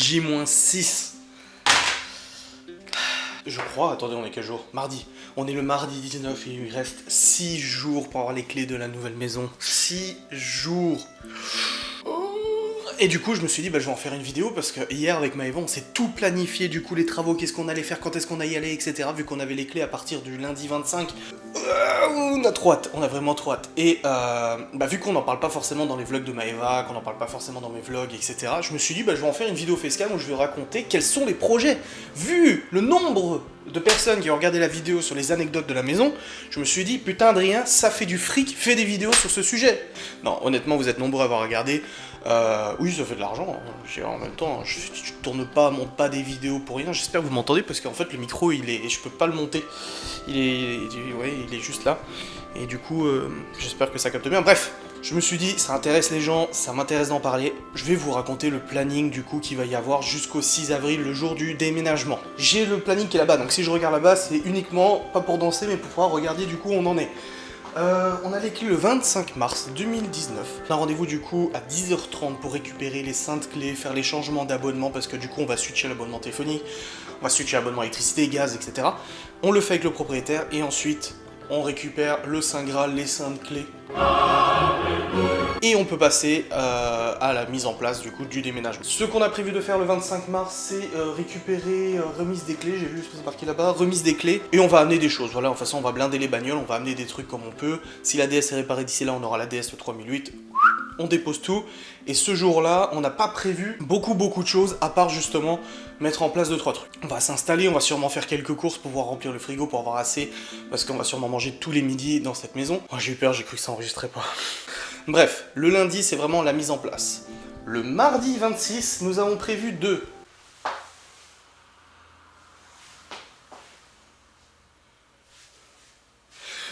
J-6. Je crois, attendez, on est quel jour? Mardi. On est le mardi 19 et il reste 6 jours pour avoir les clés de la nouvelle maison. 6 jours. Et du coup, je me suis dit, bah, je vais en faire une vidéo parce que hier, avec Maëva, on s'est tout planifié, du coup, les travaux, qu'est-ce qu'on allait faire, quand est-ce qu'on allait y aller, etc. Vu qu'on avait les clés à partir du lundi 25. On a trop hâte, on a vraiment trop hâte. Et vu qu'on n'en parle pas forcément dans les vlogs de Maëva, qu'on n'en parle pas forcément dans mes vlogs, etc., je me suis dit, bah, je vais en faire une vidéo facecam où je vais raconter quels sont les projets. Vu le nombre de personnes qui ont regardé la vidéo sur les anecdotes de la maison, je me suis dit, putain Adrien, ça fait du fric, fais des vidéos sur ce sujet. Non, honnêtement, vous êtes nombreux à avoir regardé. Oui, ça fait de l'argent. En même temps, je monte pas des vidéos pour rien. J'espère que vous m'entendez parce qu'en fait, le micro, je peux pas le monter. Il est juste là. Et du coup, j'espère que ça capte bien. Bref, je me suis dit, ça intéresse les gens, ça m'intéresse d'en parler. Je vais vous raconter le planning du coup qu'il va y avoir jusqu'au 6 avril, le jour du déménagement. J'ai le planning qui est là-bas, donc si je regarde là-bas, c'est uniquement, pas pour danser, mais pour pouvoir regarder du coup où on en est. On a les clés le 25 mars 2019. On a rendez-vous du coup à 10h30 pour récupérer les saintes clés, faire les changements d'abonnement parce que du coup on va switcher l'abonnement téléphonique, on va switcher l'abonnement électricité, gaz, etc. On le fait avec le propriétaire et ensuite on récupère le Saint Graal, les saintes clés. Et on peut passer à la mise en place du coup du déménagement. Ce qu'on a prévu de faire le 25 mars, c'est récupérer remise des clés, j'ai vu c'est marqué là-bas, remise des clés, et on va amener des choses. Voilà, de toute façon on va blinder les bagnoles, on va amener des trucs comme on peut. Si la DS est réparée d'ici là, on aura la DS 3008. On dépose tout, et ce jour-là, on n'a pas prévu beaucoup de choses, à part justement mettre en place 2-3 trucs. On va s'installer, on va sûrement faire quelques courses pour pouvoir remplir le frigo, pour avoir assez, parce qu'on va sûrement manger tous les midis dans cette maison. Oh, j'ai eu peur, j'ai cru que ça enregistrait pas. Bref, le lundi, c'est vraiment la mise en place. Le mardi 26, nous avons prévu de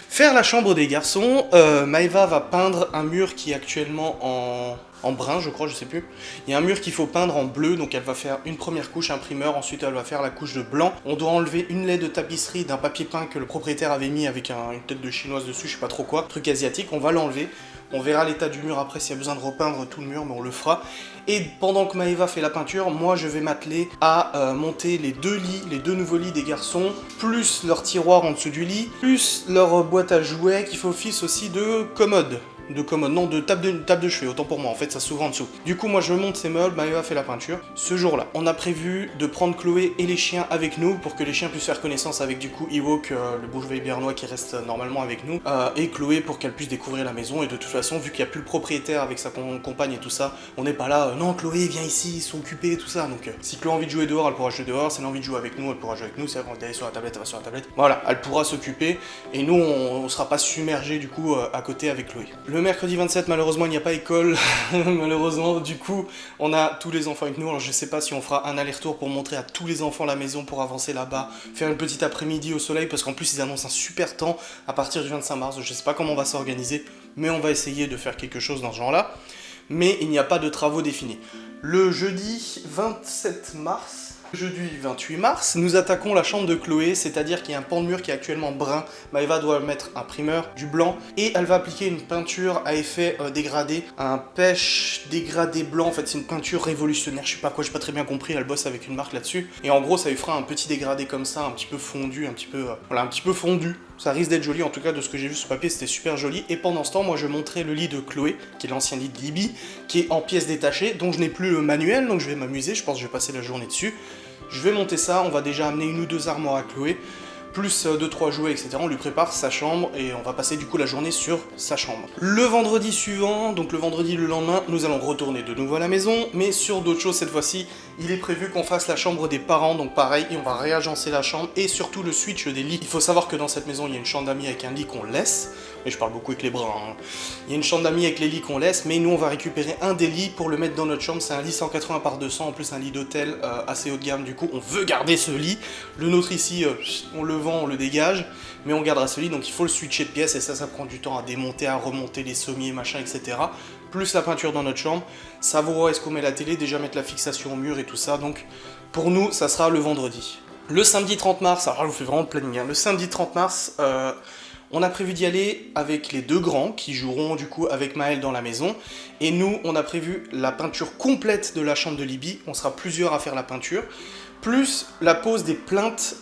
faire la chambre des garçons. Maëva va peindre un mur qui est actuellement en brun, je crois, je sais plus. Il y a un mur qu'il faut peindre en bleu, donc elle va faire une première couche imprimeur, ensuite elle va faire la couche de blanc. On doit enlever une laie de tapisserie d'un papier peint que le propriétaire avait mis avec une tête de chinoise dessus, je sais pas trop quoi, truc asiatique, on va l'enlever. On verra l'état du mur après s'il y a besoin de repeindre tout le mur, mais on le fera. Et pendant que Maëva fait la peinture, moi je vais m'atteler à monter les deux nouveaux lits des garçons, plus leur tiroir en dessous du lit, plus leur boîte à jouets qui fait office aussi de commode. De table de chevet, autant pour moi, en fait ça s'ouvre en dessous. Du coup moi je monte ces meubles, Maëva fait la peinture. Ce jour-là, on a prévu de prendre Chloé et les chiens avec nous pour que les chiens puissent faire connaissance avec du coup Ewok, le bouche-veille bernois qui reste normalement avec nous, et Chloé pour qu'elle puisse découvrir la maison. Et de toute façon, vu qu'il n'y a plus le propriétaire avec sa compagne et tout ça, on n'est pas là, non Chloé viens ici, ils sont occupés et tout ça. Donc si Chloé a envie de jouer dehors, elle pourra jouer dehors, si elle a envie de jouer avec nous, elle pourra jouer avec nous, si elle a envie d'aller sur la tablette, elle va sur la tablette. Voilà, elle pourra s'occuper, et nous on sera pas submergés du coup à côté avec Chloé. Le mercredi 27, malheureusement, il n'y a pas école. Malheureusement, du coup, on a tous les enfants avec nous. Alors, je sais pas si on fera un aller-retour pour montrer à tous les enfants la maison pour avancer là-bas, faire une petite après-midi au soleil, parce qu'en plus, ils annoncent un super temps à partir du 25 mars. Je sais pas comment on va s'organiser, mais on va essayer de faire quelque chose dans ce genre-là. Mais il n'y a pas de travaux définis. Le jeudi 27 mars, jeudi 28 mars, nous attaquons la chambre de Chloé, c'est-à-dire qu'il y a un pan de mur qui est actuellement brun. Maëva doit mettre un primeur, du blanc, et elle va appliquer une peinture à effet dégradé, un pêche dégradé blanc. En fait, c'est une peinture révolutionnaire, je sais pas quoi, j'ai pas très bien compris, elle bosse avec une marque là-dessus. Et en gros, ça lui fera un petit dégradé comme ça, un petit peu fondu, un petit peu fondu. Ça risque d'être joli, en tout cas de ce que j'ai vu sur papier, c'était super joli. Et pendant ce temps, moi je montrais le lit de Chloé, qui est l'ancien lit de Libye, qui est en pièces détachées, donc je n'ai plus le manuel, donc je vais m'amuser, je pense que je vais passer la journée dessus. Je vais monter ça, on va déjà amener 1 ou 2 armoires à Chloé, plus 2-3 jouets, etc. On lui prépare sa chambre et on va passer du coup la journée sur sa chambre. Le vendredi suivant, donc le vendredi le lendemain, nous allons retourner de nouveau à la maison, mais sur d'autres choses cette fois-ci. Il est prévu qu'on fasse la chambre des parents, donc pareil, et on va réagencer la chambre et surtout le switch des lits. Il faut savoir que dans cette maison, il y a une chambre d'amis avec un lit qu'on laisse, mais je parle beaucoup avec les bras, hein. Il y a une chambre d'amis avec les lits qu'on laisse, mais nous on va récupérer un des lits pour le mettre dans notre chambre. C'est un lit 180 par 200, en plus un lit d'hôtel assez haut de gamme, du coup on veut garder ce lit. Le nôtre ici, on le vend, on le dégage, mais on gardera ce lit, donc il faut le switcher de pièces, et ça prend du temps à démonter, à remonter les sommiers, machin, etc. Plus la peinture dans notre chambre, savoir où est-ce qu'on met la télé, déjà mettre la fixation au mur et tout ça, donc pour nous ça sera le vendredi. Le samedi 30 mars, alors là je vous fais vraiment le planning, hein. Le samedi 30 mars, On a prévu d'y aller avec les deux grands qui joueront du coup avec Maël dans la maison. Et nous, on a prévu la peinture complète de la chambre de Libby. On sera plusieurs à faire la peinture. Plus la pose des plaintes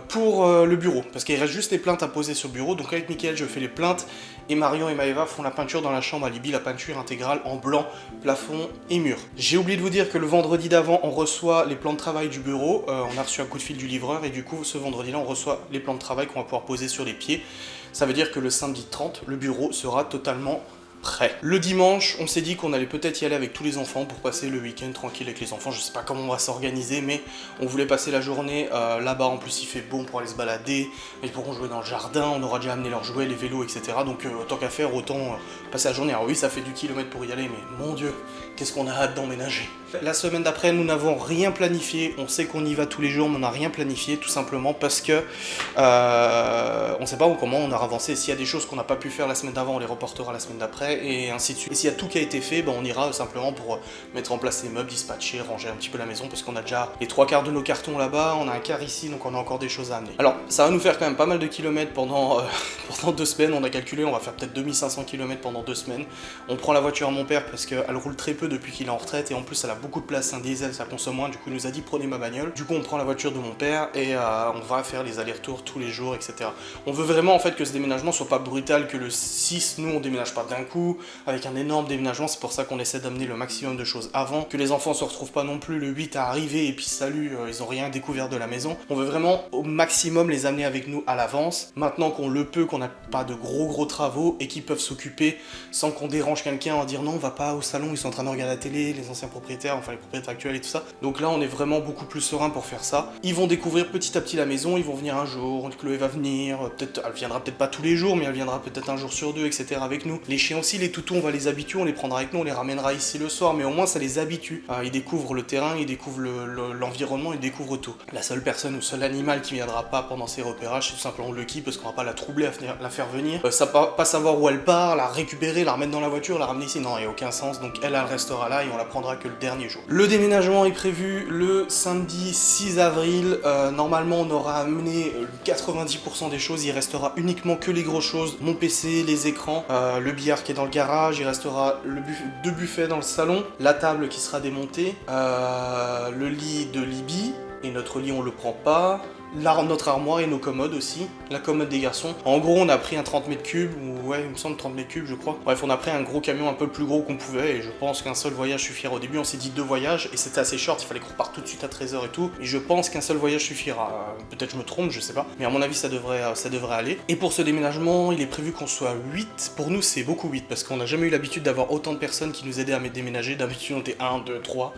pour le bureau. Parce qu'il reste juste les plaintes à poser sur le bureau. Donc avec Mickaël, je fais les plaintes. Et Marion et Maëva font la peinture dans la chambre à Libby, la peinture intégrale en blanc, plafond et mur. J'ai oublié de vous dire que le vendredi d'avant, on reçoit les plans de travail du bureau. On a reçu un coup de fil du livreur et du coup, ce vendredi-là, on reçoit les plans de travail qu'on va pouvoir poser sur les pieds. Ça veut dire que le samedi 30, le bureau sera totalement prêt. Le dimanche, on s'est dit qu'on allait peut-être y aller avec tous les enfants pour passer le week-end tranquille avec les enfants. Je sais pas comment on va s'organiser, mais on voulait passer la journée là-bas. En plus, il fait bon pour aller se balader. Ils pourront jouer dans le jardin. On aura déjà amené leurs jouets, les vélos, etc. Donc, tant qu'à faire, autant passer la journée. Alors oui, ça fait du kilomètre pour y aller, mais mon Dieu, qu'est-ce qu'on a hâte d'emménager. La semaine d'après, nous n'avons rien planifié. On sait qu'on y va tous les jours, mais on n'a rien planifié, tout simplement parce que on sait pas comment on a avancé. S'il y a des choses qu'on n'a pas pu faire la semaine d'avant, on les reportera la semaine d'après, et ainsi de suite. Et s'il y a tout qui a été fait, ben on ira simplement pour mettre en place les meubles, dispatcher, ranger un petit peu la maison, parce qu'on a déjà les 3/4 de nos cartons là-bas, on a un quart ici, donc on a encore des choses à amener. Alors, ça va nous faire quand même pas mal de kilomètres pendant 2 semaines. On a calculé, on va faire peut-être 2500 km pendant 2 semaines. On prend la voiture à mon père parce qu'elle roule très peu depuis qu'il est en retraite, et en plus elle a beaucoup de place, un diesel, ça consomme moins. Du coup, il nous a dit prenez ma bagnole. Du coup, on prend la voiture de mon père et on va faire les allers-retours tous les jours, etc. On veut vraiment en fait que ce déménagement soit pas brutal, que le 6, nous on déménage pas d'un coup avec un énorme déménagement. C'est pour ça qu'on essaie d'amener le maximum de choses avant, que les enfants se retrouvent pas non plus le 8 à arriver et puis salut, ils ont rien découvert de la maison. On veut vraiment au maximum les amener avec nous à l'avance. Maintenant qu'on le peut, qu'on n'a pas de gros travaux et qu'ils peuvent s'occuper sans qu'on dérange quelqu'un en dire non, on va pas au salon, ils sont en train de regarder la télé, les anciens propriétaires, enfin les propriétaires actuels et tout ça. Donc là, on est vraiment beaucoup plus serein pour faire ça. Ils vont découvrir petit à petit la maison, ils vont venir un jour, Chloé va venir, peut-être, elle viendra peut-être pas tous les jours, mais elle viendra peut-être un jour sur deux, etc. avec nous. Les chiens aussi, les toutous, on va les habituer, on les prendra avec nous, on les ramènera ici le soir, mais au moins ça les habitue. Ils découvrent le terrain, ils découvrent l'environnement, ils découvrent tout. La seule personne ou seul animal qui viendra pas pendant ces repérages, c'est tout simplement Lucky, parce qu'on va pas la troubler à la faire venir. Ça pas savoir où elle part, la récupérer, la remettre dans la voiture, la ramener ici, non, il n'y a aucun sens. Donc elle restera là et on la prendra que le dernier jour. Le déménagement est prévu le samedi 6 avril. Normalement, on aura amené 90% des choses. Il restera uniquement que les grosses choses. Mon PC, les écrans, le billard qui est dans le garage. Il restera deux buffets dans le salon, la table qui sera démontée, le lit de Libby. Et notre lit, on le prend pas. Notre armoire et nos commodes aussi, la commode des garçons. En gros, on a pris un 30 mètres cubes, ou ouais, il me semble 30 mètres cubes, je crois. Bref, on a pris un gros camion un peu plus gros qu'on pouvait, et je pense qu'un seul voyage suffira. Au début, on s'est dit 2 voyages, et c'était assez short, il fallait qu'on reparte tout de suite à 13h et tout. Et je pense qu'un seul voyage suffira. Peut-être je me trompe, je sais pas. Mais à mon avis, ça devrait aller. Et pour ce déménagement, il est prévu qu'on soit 8. Pour nous, c'est beaucoup 8, parce qu'on n'a jamais eu l'habitude d'avoir autant de personnes qui nous aidaient à déménager. D'habitude, on était 1, 2, 3.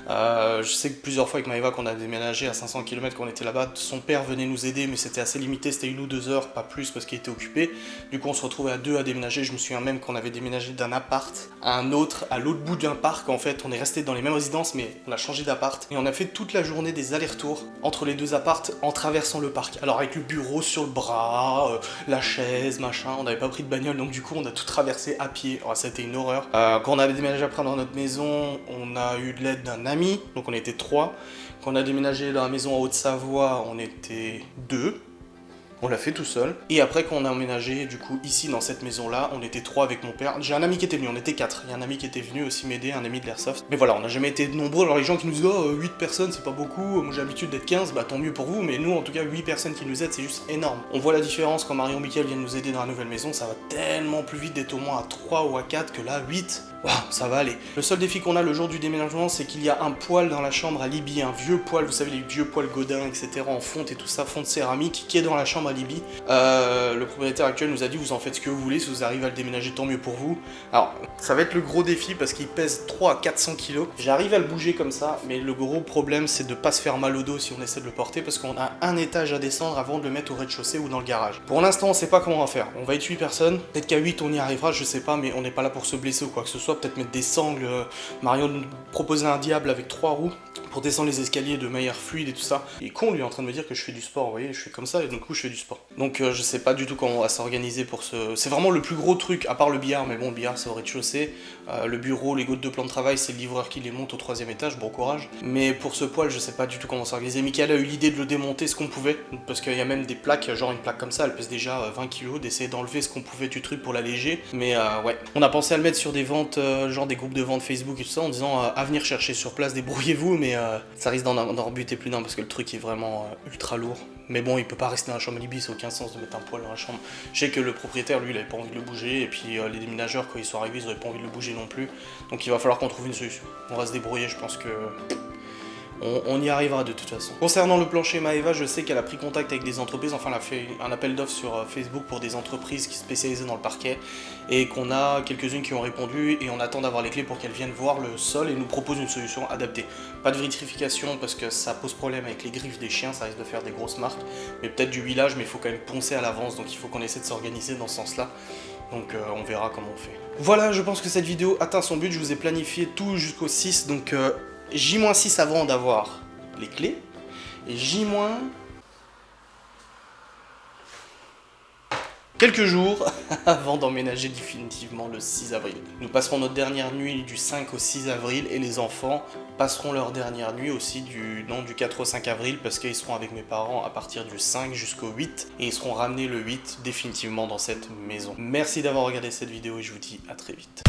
Je sais que plusieurs fois avec Maëva, qu'on a déménagé à 500 km, qu'on était là-bas, son père venait nous aider, mais c'était assez limité, c'était 1 ou 2 heures, pas plus, parce qu'il était occupé. Du coup, on se retrouvait à 2 à déménager. Je me souviens même qu'on avait déménagé d'un appart à un autre, à l'autre bout d'un parc. En fait, on est resté dans les mêmes résidences, mais on a changé d'appart. Et on a fait toute la journée des allers-retours entre les 2 apparts en traversant le parc. Alors, avec le bureau sur le bras, la chaise, machin, on n'avait pas pris de bagnole, donc du coup, on a tout traversé à pied. Oh, ça a été une horreur. Quand on avait déménagé après dans notre maison, on a eu de l'aide d'un ami, donc on était 3. Quand on a déménagé dans la maison en Haute-Savoie, on était 2. On l'a fait tout seul. Et après, quand on a emménagé, du coup, ici, dans cette maison-là, on était 3 avec mon père. J'ai un ami qui était venu, on était 4. Il y a un ami qui était venu aussi m'aider, un ami de l'Airsoft. Mais voilà, on n'a jamais été nombreux. Alors les gens qui nous disent, oh, 8 personnes, c'est pas beaucoup. Moi, j'ai l'habitude d'être 15, bah tant mieux pour vous. Mais nous, en tout cas, 8 personnes qui nous aident, c'est juste énorme. On voit la différence quand Marion et Mickaël viennent nous aider dans la nouvelle maison. Ça va tellement plus vite d'être au moins à 3 ou à 4 que là, 8. Waouh, ça va aller. Le seul défi qu'on a le jour du déménagement, c'est qu'il y a un poêle dans la chambre à Libby, un vieux poêle, vous savez, les vieux poêles Godin, etc., en fonte et tout ça, fonte céramique, qui est dans la chambre à Libby. Le propriétaire actuel nous a dit, vous en faites ce que vous voulez, si vous arrivez à le déménager, tant mieux pour vous. Alors, ça va être le gros défi parce qu'il pèse 3 à 400 kg. J'arrive à le bouger comme ça, mais le gros problème, c'est de pas se faire mal au dos si on essaie de le porter, parce qu'on a un étage à descendre avant de le mettre au rez-de-chaussée ou dans le garage. Pour l'instant, on sait pas comment on va faire. On va être 8 personnes, peut-être qu'à 8 on y arrivera, je sais pas, mais on n'est pas là pour se blesser ou quoi que ce soit. soi, peut-être mettre des sangles. Mario nous proposait un diable avec 3 roues pour descendre les escaliers de manière fluide et tout ça. Il est con, lui, est en train de me dire que je fais du sport, vous voyez, je suis comme ça et du coup je fais du sport. Donc je sais pas du tout comment on va s'organiser pour ce... C'est vraiment le plus gros truc, à part le billard, mais bon, le billard c'est au rez-de-chaussée. Le bureau, les gouttes de plan de travail, c'est le livreur qui les monte au 3e étage, bon courage. Mais pour ce poêle, je sais pas du tout comment s'organiser. Michael a eu l'idée de le démonter ce qu'on pouvait, parce qu'il y a même des plaques, genre une plaque comme ça, elle pèse déjà 20 kg, d'essayer d'enlever ce qu'on pouvait du truc pour l'alléger. Mais ouais, on a pensé à le mettre sur des ventes, genre des groupes de vente Facebook et tout ça, en disant à venir chercher sur place, débrouillez-vous, mais ça risque d'en rebuter plus d'un parce que le truc est vraiment ultra lourd. Mais bon, il peut pas rester dans la chambre Libye, ça n'a aucun sens de mettre un poêle dans la chambre. Je sais que le propriétaire, lui, il avait pas envie de le bouger, et puis les déménageurs, quand ils sont arrivés, ils avaient pas envie de le bouger non plus. Donc il va falloir qu'on trouve une solution. On va se débrouiller, je pense que... On y arrivera de toute façon. Concernant le plancher Maeva, je sais qu'elle a pris contact avec des entreprises, enfin elle a fait un appel d'offres sur Facebook pour des entreprises qui spécialisaient dans le parquet, et qu'on a quelques-unes qui ont répondu, et on attend d'avoir les clés pour qu'elles viennent voir le sol et nous proposent une solution adaptée. Pas de vitrification parce que ça pose problème avec les griffes des chiens, ça risque de faire des grosses marques, mais peut-être du huilage, mais il faut quand même poncer à l'avance, donc il faut qu'on essaie de s'organiser dans ce sens-là. Donc on verra comment on fait. Voilà, je pense que cette vidéo atteint son but, je vous ai planifié tout jusqu'au 6, donc J-6 avant d'avoir les clés, et J- quelques jours avant d'emménager définitivement le 6 avril. Nous passerons notre dernière nuit du 5 au 6 avril, et les enfants passeront leur dernière nuit aussi du 4 au 5 avril, parce qu'ils seront avec mes parents à partir du 5 jusqu'au 8, et ils seront ramenés le 8 définitivement dans cette maison. Merci d'avoir regardé cette vidéo et je vous dis à très vite.